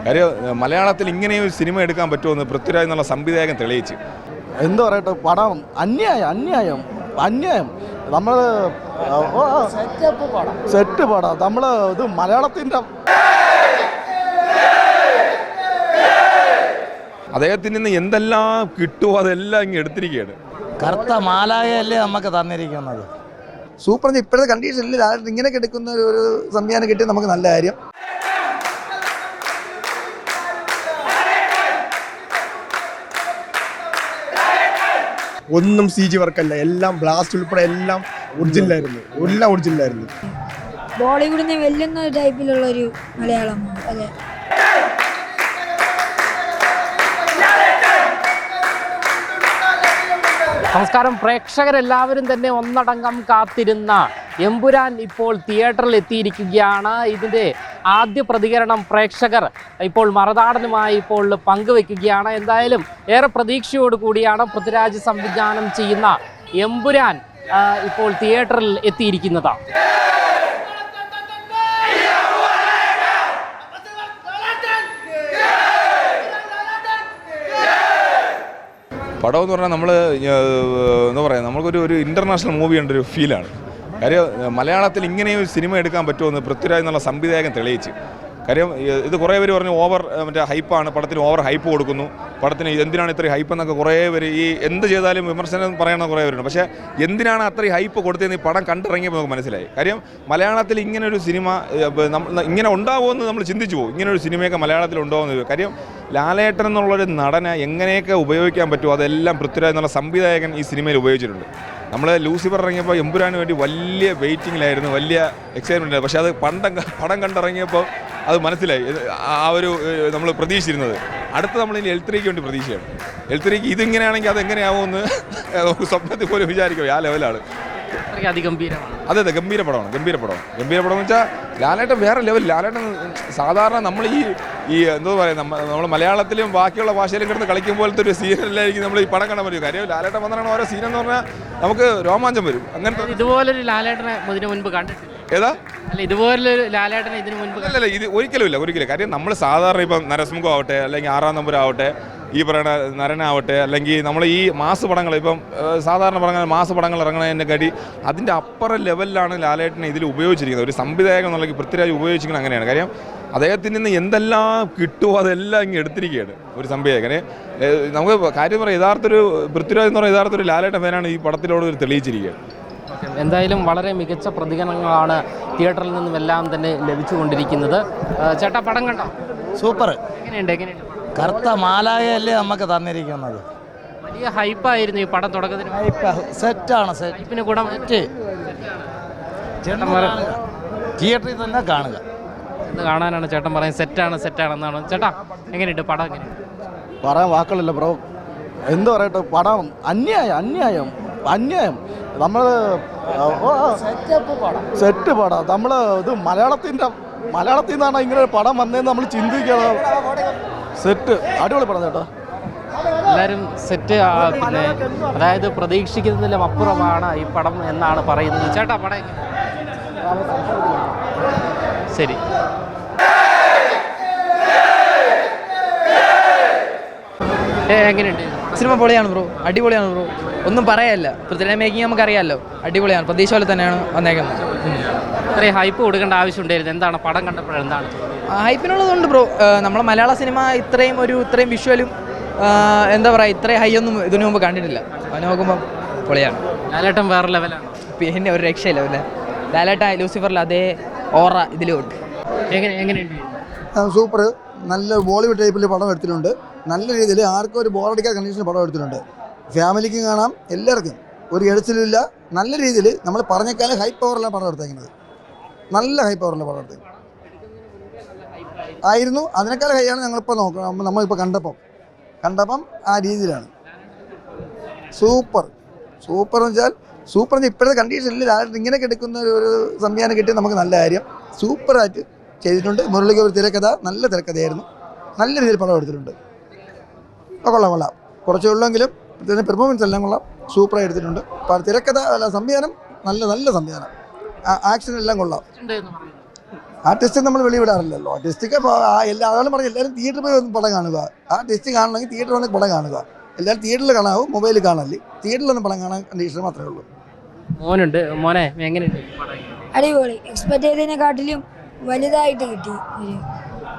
കാര്യം മലയാളത്തിൽ ഇങ്ങനെയൊരു സിനിമ എടുക്കാൻ പറ്റുമെന്ന് പൃഥ്വിരാജ് എന്നുള്ള സംവിധായകൻ തെളിയിച്ച്. എന്താ പറയട്ടെ, പടം അന്യായം. നമ്മൾ സെറ്റ് പടം നമ്മൾ ഇത് മലയാളത്തിൻ്റെ അദ്ദേഹത്തിൽ നിന്ന് എന്തെല്ലാം കിട്ടുമോ അതെല്ലാം ഇങ്ങനെ എടുത്തിരിക്കുകയാണ്. കറുത്ത മാലായല്ലേ നമുക്ക് തന്നിരിക്കുന്നത്. സൂപ്പർ. ഇപ്പോഴത്തെ കണ്ടീഷനിൽ ഇങ്ങനെയൊക്കെ എടുക്കുന്ന ഒരു സംവിധാനം കിട്ടിയാൽ നമുക്ക് നല്ല കാര്യം. ഒന്നും CG വർക്കല്ല, എല്ലാം ബ്ലാസ്റ്റ് ഉൾപ്പെടെ എല്ലാം ഒറിജിനലായിരുന്നു. ബോളിവുഡിനെ വെല്ലുന്ന ടൈപ്പിലുള്ള ഒരു മലയാളം. അതെ, നമസ്കാരം. പ്രേക്ഷകരെല്ലാവരും തന്നെ ഒന്നടങ്കം കാത്തിരുന്ന എമ്പുരാൻ ഇപ്പോൾ തിയേറ്ററിൽ എത്തിയിരിക്കുകയാണ്. ഇതിൻ്റെ ആദ്യ പ്രതികരണം പ്രേക്ഷകർ ഇപ്പോൾ മറുനാടനുമായി ഇപ്പോൾ പങ്കുവെക്കുകയാണ്. എന്തായാലും ഏറെ പ്രതീക്ഷയോട് കൂടിയാണ് പൃഥ്വിരാജ് സംവിധാനം ചെയ്യുന്ന എമ്പുരാൻ ഇപ്പോൾ തിയേറ്ററിൽ എത്തിയിരിക്കുന്നത്. പടം എന്ന് പറഞ്ഞാൽ നമ്മൾ എന്താ പറയുക, നമുക്കൊരു ഇൻ്റർനാഷണൽ മൂവി ഉണ്ട്, ഒരു ഫീലാണ്. കാര്യം മലയാളത്തിൽ ഇങ്ങനെയൊരു സിനിമ എടുക്കാൻ പറ്റുമെന്ന് പൃഥ്വിരാജ് എന്നുള്ള സംവിധായകൻ തെളിയിച്ച്. കാര്യം ഇത് കുറേ പേര് പറഞ്ഞു മറ്റേ ഹൈപ്പാണ്, പടത്തിന് ഓവർ ഹൈപ്പ് കൊടുക്കുന്നു, പടത്തിന് എന്തിനാണ് ഇത്രയും ഹൈപ്പ് എന്നൊക്കെ കുറേ പേര് ഈ എന്ത് ചെയ്താലും വിമർശനം പറയണ കുറേ പേരുണ്ട്. പക്ഷേ എന്തിനാണ് അത്രയും ഹൈപ്പ് കൊടുത്തതെന്ന് ഈ പടം കണ്ടിറങ്ങിയപ്പോൾ നമുക്ക് മനസ്സിലായി. കാര്യം മലയാളത്തിൽ ഇങ്ങനൊരു സിനിമ ഇങ്ങനെ ഉണ്ടാവുമെന്ന് നമ്മൾ ചിന്തിച്ചു പോകും. ഇങ്ങനൊരു സിനിമയൊക്കെ മലയാളത്തിൽ ഉണ്ടാവുമെന്ന്. കാര്യം ലാലേട്ടൻ എന്നുള്ളൊരു നടനെ എങ്ങനെയൊക്കെ ഉപയോഗിക്കാൻ പറ്റുമോ അതെല്ലാം പൃഥ്വിരാജ് എന്നുള്ള സംവിധായകൻ ഈ സിനിമയിൽ ഉപയോഗിച്ചിട്ടുണ്ട്. നമ്മൾ ലൂസിഫർ ഇറങ്ങിയപ്പോൾ എമ്പുരാന് വേണ്ടി വലിയ വെയിറ്റിങ്ങിലായിരുന്നു, വലിയ എക്സൈറ്റ്മെൻറ്റ്. പക്ഷേ അത് പടം കണ്ടിറങ്ങിയപ്പോൾ അത് മനസ്സിലായി ആ ഒരു നമ്മൾ പ്രതീക്ഷിച്ചിരുന്നത്. അടുത്ത് നമ്മൾ ഇനി എൽ3ക്ക് വേണ്ടി പ്രതീക്ഷയാണ്. എൽ3ക്ക് ഇതിങ്ങനെയാണെങ്കിൽ അതെങ്ങനെയാവുമെന്ന് നമുക്ക് സ്വപ്നത്തിൽ പോലും വിചാരിക്കും. ആ ലെവലാണ്. അതെ, ഗംഭീര പടമാണ്. എന്ന് വെച്ചാൽ ലാലേട്ടൻ വേറെ ലെവൽ. ലാലേട്ടൻ സാധാരണ നമ്മൾ ഈ എന്താ പറയുക, നമ്മൾ മലയാളത്തിലും ബാക്കിയുള്ള ഭാഷയിലും കിടന്ന് കളിക്കും പോലത്തെ ഒരു സീനല്ലായിരിക്കും നമ്മൾ ഈ പടം കാണാൻ പറ്റും. കാര്യം ലാലേട്ടൻ വന്നിട്ടാണ് ഓരോ സീനെന്ന് പറഞ്ഞാൽ നമുക്ക് രോമാഞ്ചം വരും. അങ്ങനത്തെ ഇതുപോലൊരു ലാലേട്ടനെ ഇതിനു മുൻപ് കണ്ടിട്ടില്ല. ഏതാ? അല്ല, ഇതുപോലൊരു ലാലേട്ടനെ ഇതിനു മുൻപ് അല്ലല്ല, ഇത് ഒരിക്കലും. കാര്യം നമ്മൾ സാധാരണ ഇപ്പം നരസിംഹം ആവട്ടെ, അല്ലെങ്കിൽ 6-ാം നമ്പരാവട്ടെ, ഈ പറയുന്ന നരനാവട്ടെ, അല്ലെങ്കിൽ നമ്മൾ ഈ മാസ് പടങ്ങൾ ഇപ്പം സാധാരണ പടങ്ങൾ മാസ് പടങ്ങൾ ഇറങ്ങുന്നതിൻ്റെ കാട്ടി അതിൻ്റെ അപ്പുറം ലെവലിലാണ് ലാലേട്ടനെ ഇതിൽ ഉപയോഗിച്ചിരിക്കുന്നത്. ഒരു സംവിധായകൻ എന്നുള്ള പൃഥ്വിരാജ് ഉപയോഗിച്ചിരിക്കുന്നത് അങ്ങനെയാണ്. കാര്യം അദ്ദേഹത്തിൽ നിന്ന് എന്തെല്ലാം കിട്ടുമോ അതെല്ലാം ഇങ്ങനെ എടുത്തിരിക്കുകയാണ് ഒരു സംവിധായകനെ. നമുക്ക് കാര്യം പറയാം, യഥാർത്ഥൊരു പൃഥ്വിരാജ് എന്ന് പറയുന്ന യഥാർത്ഥൊരു ലാലേട്ടൻ ഫാനാണ് ഈ പടത്തിലോട് തെളിയിച്ചിരിക്കുകയാണ്. എന്തായാലും വളരെ മികച്ച പ്രതികരണങ്ങളാണ് തിയേറ്ററിൽ നിന്നും എല്ലാം തന്നെ ലഭിച്ചുകൊണ്ടിരിക്കുന്നത്. ചേട്ടാ, പടം കണ്ടോ? സൂപ്പർ. എങ്ങനെയുണ്ട്? കറുത്ത മാലായല്ലേ നമുക്ക് തന്നിരിക്കുന്നത്. വലിയ ഹൈപ്പായിരുന്നു ഈ പടം തുടക്കത്തിന്. സെറ്റാണ്. ഹൈപ്പിന് ഗുണം തിയേറ്ററിൽ തന്നെ കാണുക. എന്ന് കാണാനാണ് ചേട്ടൻ പറയുന്നത്. സെറ്റാണെന്നാണ്. ചേട്ടാ, എങ്ങനെയുണ്ട് പടം? എങ്ങനെയുണ്ട്? പറയാൻ വാക്കുകളില്ല ബ്രോ. എന്താ പറയട്ടെ, പടം അന്യായം. നമ്മൾ സെറ്റ് പടം നമ്മൾ ഇത് മലയാളത്തിൽ നിന്നാണ് ഇങ്ങനെ ഒരു പടം വന്നതെന്ന് നമ്മൾ ചിന്തിക്കണം. സെറ്റ് അടിപൊളി പടം ചേട്ടാ. എല്ലാവരും സെറ്റ്. പിന്നെ അതായത് പ്രതീക്ഷിക്കുന്നതിലും അപ്പുറമാണ് ഈ പടം എന്നാണ് പറയുന്നത്. ചേട്ടാ, പടം ശരി. എങ്ങനെയുണ്ട് സിനിമ? പൊളിയാണ് ബ്രോ, അടിപൊളിയാണ് ബ്രോ, ഒന്നും പറയാനില്ല. പൃഥ്വിരാജ് മേക്കിംഗ് നമുക്കറിയാമല്ലോ, അടിപൊളിയാണ്. പ്രതീക്ഷ പോലെ തന്നെയാണ് വന്നേക്കുന്നത്. ഇത്രയും ഹൈപ്പ് കൊടുക്കേണ്ട ആവശ്യമുണ്ടായിരുന്നു. എന്താണ് പടം കണ്ടപ്പോൾ എന്താണ് ഹൈപ്പിനുള്ളതുകൊണ്ട് ബ്രോ? നമ്മളെ മലയാള സിനിമ ഇത്രയും വിഷ്വലും എന്താ പറയുക, ഇത്രയും ഹൈ ഒന്നും ഇതിനു മുമ്പ് കണ്ടിട്ടില്ല. അത് നോക്കുമ്പോൾ പൊളിയാണ്. ലാലേട്ടൻ വേറെ ലെവലാണ്. പിന്നെ ഒരു രക്ഷയില്ല. പിന്നെ ലാലേട്ടൻ ലൂസിഫറിൽ അതേ ഓറ ഇതിലുണ്ട്. എങ്ങനെയുണ്ട്? സൂപ്പർ. നല്ല ബോളിവുഡ് ടൈപ്പിൽ പടം എടുത്തിട്ടുണ്ട്. നല്ല രീതിയിൽ ആർക്കും ഒരു ബോറടിക്കാൻ കണ്ടീഷനിൽ പടം എടുത്തിട്ടുണ്ട്. ഫാമിലിക്കും കാണാം, എല്ലാവർക്കും ഒരു എഴുത്തിലില്ല. നല്ല രീതിയിൽ നമ്മൾ പറഞ്ഞേക്കാളും ഹൈ പവറിലാണ് പടം എടുത്തേക്കുന്നത്. നല്ല ഹൈ പവറിലാണ് പടം എടുത്തത് ആയിരുന്നു. അതിനേക്കാൾ ഹൈയാണ് ഞങ്ങളിപ്പോൾ നോക്കണം. നമ്മളിപ്പോൾ കണ്ടപ്പം ആ രീതിയിലാണ്. സൂപ്പർ എന്ന് വെച്ചാൽ ഇപ്പോഴത്തെ കണ്ടീഷനിൽ ഇങ്ങനെയൊക്കെ എടുക്കുന്ന ഒരു സംവിധാനം കിട്ടിയാൽ നമുക്ക് നല്ല കാര്യം. സൂപ്പറായിട്ട് ചെയ്തിട്ടുണ്ട്. മുരളിക്ക് ഒരു തിരക്കഥ, നല്ല തിരക്കഥയായിരുന്നു. നല്ല രീതിയിൽ പടം എടുത്തിട്ടുണ്ട്. കൊള്ളാം. കുറച്ചേ ഉള്ളെങ്കിലും ഇതിൻ്റെ പെർഫോമൻസ് എല്ലാം കൊള്ളാം. സൂപ്പറായി എടുത്തിട്ടുണ്ട്. തിരക്കഥ അല്ല, സംവിധാനം നല്ല സംവിധാനം. ആക്ഷൻ എല്ലാം കൊള്ളാം. ആ ടെസ്റ്റ് നമ്മൾ വെളിവിടാറില്ലല്ലോ. ആ ടെസ്റ്റൊക്കെ എല്ലാവരും പറഞ്ഞ് എല്ലാവരും തിയേറ്ററിൽ പോയി ഒന്ന് പടം കാണുക. ആ ടെസ്റ്റ് കാണണമെങ്കിൽ തിയേറ്ററിൽ വന്ന് പടം കാണുക. എല്ലാവരും തിയേറ്ററിൽ കാണാവും, മൊബൈലിൽ കാണല്ലേ. തിയേറ്ററിലൊന്നും പടം കാണാൻ കണ്ടീഷൻ മാത്രമേ ഉള്ളൂ. മോനുണ്ട്, മോനെ എങ്ങനെയുണ്ട്? അടിപൊളി. എക്സ്പെക്ട് ചെയ്തതിനെക്കാട്ടിലും വലുതായിട്ട് കിട്ടി. ഒരു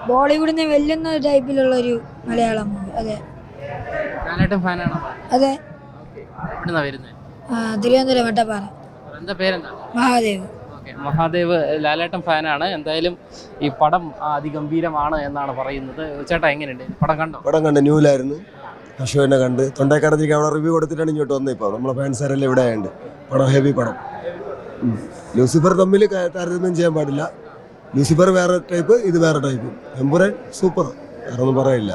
ബോളിവുഡിനെ വെല്ലുന്ന ടൈപ്പിലുള്ള ഒരു മലയാളം മൂവി. അതെ ലാലേട്ടൻ ഫാനാണോ? അതെ. എവിടുന്നാ വരുന്നത്? തിരുവനന്തപുരം വട്ടപ്പാറ. എന്താ പേരെന്താ? മഹാദേവ്. മഹാദേവ് ലാലേട്ടൻ ഫാനാണ്. എന്തായാലും ഈ പടം അതിഗംഭീരമാണ് എന്നാണ് പറയുന്നത്. ചേട്ടാ എങ്ങനെയുണ്ട് പടം? കണ്ടോ? പടം കണ്ട് ന്യൂലായിരുന്നു. അശോകനെ കണ്ട് തൊണ്ടേക്കാടത്തേക്ക് അവിടെ റിവ്യൂ കൊടുത്തിട്ടാണ് ഇങ്ങോട്ട് വന്നത്. ഇപ്പോൾ നമ്മളെ ഫാൻസാരെല്ലാം ഇവിടെ ആയുണ്ട്. പടം ഹെവി പടം. ലൂസിഫർ തമ്മിൽ താരതമ്യം ചെയ്യാൻ പാടില്ല. ലൂസിഫർ വേറെ ടൈപ്പ്, ഇത് വേറെ ടൈപ്പ്. എമ്പുരാൻ സൂപ്പർ, വേറെ ഒന്നും പറയില്ല.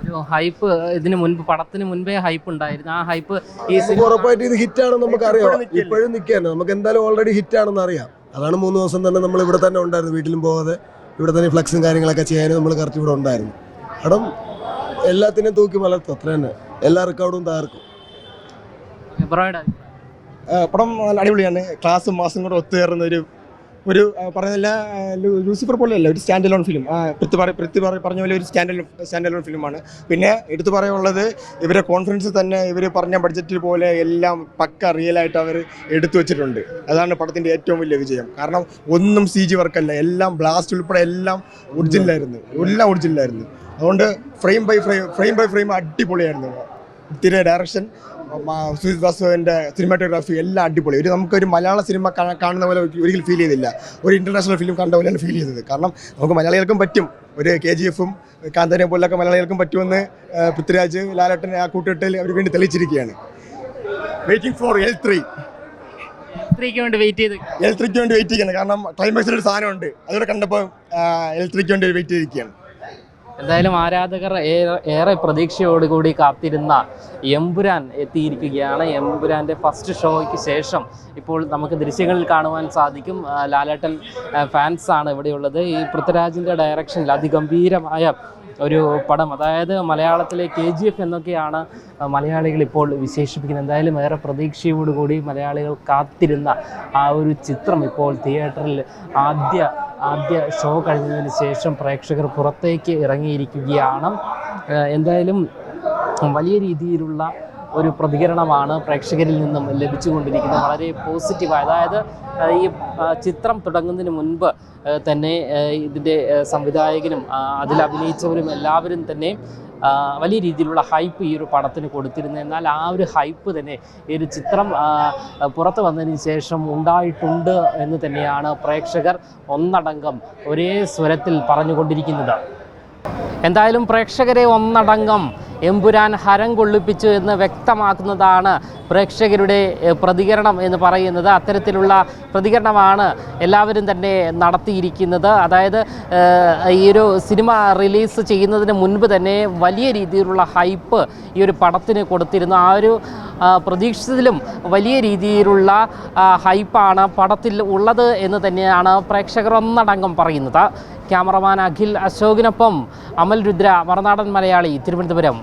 ഒരു ഹൈപ്പ് ഇതിന് മുൻപ്, പടത്തിന് മുൻപേ ഹൈപ്പ് ഉണ്ടായിരുന്നു. ആ ഹൈപ്പ് ഈ ഉറപ്പായിട്ട് ഇത് ഹിറ്റാണെന്ന് നമുക്ക് അറിയാം. ഇപ്പോഴും നിൽക്കുകയാണ്, നമുക്ക് എന്തായാലും ഓൾറെഡി ഹിറ്റാണെന്ന് അറിയാം. അതാണ് 3 ദിവസം തന്നെ നമ്മൾ ഇവിടെ തന്നെ ഉണ്ടായിരുന്നു, വീട്ടിലും പോകാതെ ഇവിടെ തന്നെ ഫ്ലക്സും കാര്യങ്ങളൊക്കെ ചെയ്യാനും നമ്മൾ കറക്റ്റ് ഇവിടെ ഉണ്ടായിരുന്നു. പടം എല്ലാത്തിനെയും തൂക്കി വളർത്തും, അത്ര തന്നെ. എല്ലാ റെക്കോർഡും തകർക്കും. പടം നല്ല അടിപൊളിയാണ്. ക്ലാസ്സും മാസും കൂടെ ഒത്തുചേർന്ന ഒരു പറഞ്ഞല്ല ലൂസിഫർ പോലെയല്ല, ഒരു സ്റ്റാൻഡ് അലോൺ ഫിലിം. പൃഥ്വി പറഞ്ഞ പോലെ ഒരു സ്റ്റാൻഡ് അലോൺ ഫിലിമാണ്. പിന്നെ എടുത്തു പറയാനുള്ളത്, ഇവരെ കോൺഫിഡൻസ് തന്നെ ഇവർ പറഞ്ഞ ബഡ്ജറ്റ് പോലെ എല്ലാം പക്ക റിയലായിട്ട് അവർ എടുത്തു വെച്ചിട്ടുണ്ട്. അതാണ് പടത്തിൻ്റെ ഏറ്റവും വലിയ വിജയം. കാരണം ഒന്നും CG വർക്കല്ല, എല്ലാം ബ്ലാസ്റ്റ് ഉൾപ്പെടെ എല്ലാം ഒറിജിനലായിരുന്നു. അതുകൊണ്ട് ഫ്രെയിം ബൈ ഫ്രെയിം അടിപൊളിയായിരുന്നു. പൃഥ്വിയുടെ ഡയറക്ഷൻ, സുജിത് വാസുവിൻ്റെ സിനിമാറ്റോഗ്രാഫി എല്ലാം അടിപൊളി. നമുക്കൊരു മലയാള സിനിമ കാണുന്ന പോലെ ഒരിക്കലും ഫീൽ ചെയ്തില്ല. ഒരു ഇൻ്റർനാഷണൽ ഫിലിം കണ്ട പോലെയാണ് ഫീൽ ചെയ്തത്. കാരണം നമുക്ക് മലയാളികൾക്കും പറ്റും, ഒരു KGF-ഉം കാന്തനെ പോലൊക്കെ മലയാളികൾക്കും പറ്റുമെന്ന് പൃഥ്വിരാജ്, ലാലേട്ടൻ ആ കൂട്ടുകെട്ടിൽ അവർ വേണ്ടി തെളിയിച്ചിരിക്കുകയാണ്. വെയിറ്റിംഗ് ഫോർ L3 വേണ്ടി വെയിറ്റ് ചെയ്യാണ്. കാരണം ക്ലൈമാക്സിലൊരു സാധനമുണ്ട്, അതുകൂടെ കണ്ടപ്പോൾ L3 വേണ്ടി വെയിറ്റ് ചെയ്തിരിക്കുകയാണ്. എന്തായാലും ആരാധകർ ഏറെ പ്രതീക്ഷയോടുകൂടി കാത്തിരുന്ന എമ്പുരാൻ എത്തിയിരിക്കുകയാണ്. എമ്പുരാൻ്റെ ഫസ്റ്റ് ഷോയ്ക്ക് ശേഷം ഇപ്പോൾ നമുക്ക് ദൃശ്യങ്ങളിൽ കാണുവാൻ സാധിക്കും. ലാലേട്ടൻ ഫാൻസാണ് ഇവിടെയുള്ളത്. ഈ പൃഥ്വിരാജിൻ്റെ ഡയറക്ഷനിൽ അതിഗംഭീരമായ ഒരു പടം, അതായത് മലയാളത്തിലെ KGF എന്നൊക്കെയാണ് മലയാളികൾ ഇപ്പോൾ വിശേഷിപ്പിക്കുന്നത്. എന്തായാലും ഏറെ പ്രതീക്ഷയോടുകൂടി മലയാളികൾ കാത്തിരുന്ന ആ ഒരു ചിത്രം ഇപ്പോൾ തിയേറ്ററിൽ ആദ്യ ഷോ കഴിഞ്ഞതിന് ശേഷം പ്രേക്ഷകർ പുറത്തേക്ക് ഇറങ്ങിയിരിക്കുകയാണ്. എന്തായാലും വലിയ രീതിയിലുള്ള ഒരു പ്രതികരണമാണ് പ്രേക്ഷകരിൽ നിന്നും ലഭിച്ചുകൊണ്ടിരിക്കുന്നത്, വളരെ പോസിറ്റീവായ. അതായത് ഈ ചിത്രം തുടങ്ങുന്നതിന് മുൻപ് തന്നെ ഇതിൻ്റെ സംവിധായകനും അതിൽ അഭിനയിച്ചവരും എല്ലാവരും തന്നെ വലിയ രീതിയിലുള്ള ഹൈപ്പ് ഈ ഒരു പടത്തിന് കൊടുത്തിരുന്നു. എന്നാൽ ആ ഒരു ഹൈപ്പ് തന്നെ ഈ ഒരു ചിത്രം പുറത്തു വന്നതിന് ശേഷം ഉണ്ടായിട്ടുണ്ട് എന്ന് തന്നെയാണ് പ്രേക്ഷകർ ഒന്നടങ്കം ഒരേ സ്വരത്തിൽ പറഞ്ഞുകൊണ്ടിരിക്കുന്നത്. എന്തായാലും പ്രേക്ഷകരെ ഒന്നടങ്കം എമ്പുരാൻ ഹരം കൊള്ളിപ്പിച്ചു എന്ന് വ്യക്തമാക്കുന്നതാണ് പ്രേക്ഷകരുടെ പ്രതികരണം എന്ന് പറയുന്നത്. അത്തരത്തിലുള്ള പ്രതികരണമാണ് എല്ലാവരും തന്നെ നടത്തിയിരിക്കുന്നത്. അതായത് ഈ ഒരു സിനിമ റിലീസ് ചെയ്യുന്നതിന് മുൻപ് തന്നെ വലിയ രീതിയിലുള്ള ഹൈപ്പ് ഈ ഒരു പടത്തിന് കൊടുത്തിരുന്നു. ആ ഒരു പ്രതീക്ഷിച്ചതിലും വലിയ രീതിയിലുള്ള ഹൈപ്പാണ് പടത്തിൽ ഉള്ളത് എന്ന് തന്നെയാണ് പ്രേക്ഷകർ ഒന്നടങ്കം പറയുന്നത്. ക്യാമറമാൻ അഖിൽ അശോകിനൊപ്പം അമൽ രുദ്ര, മറുനാടൻ മലയാളി, തിരുവനന്തപുരം.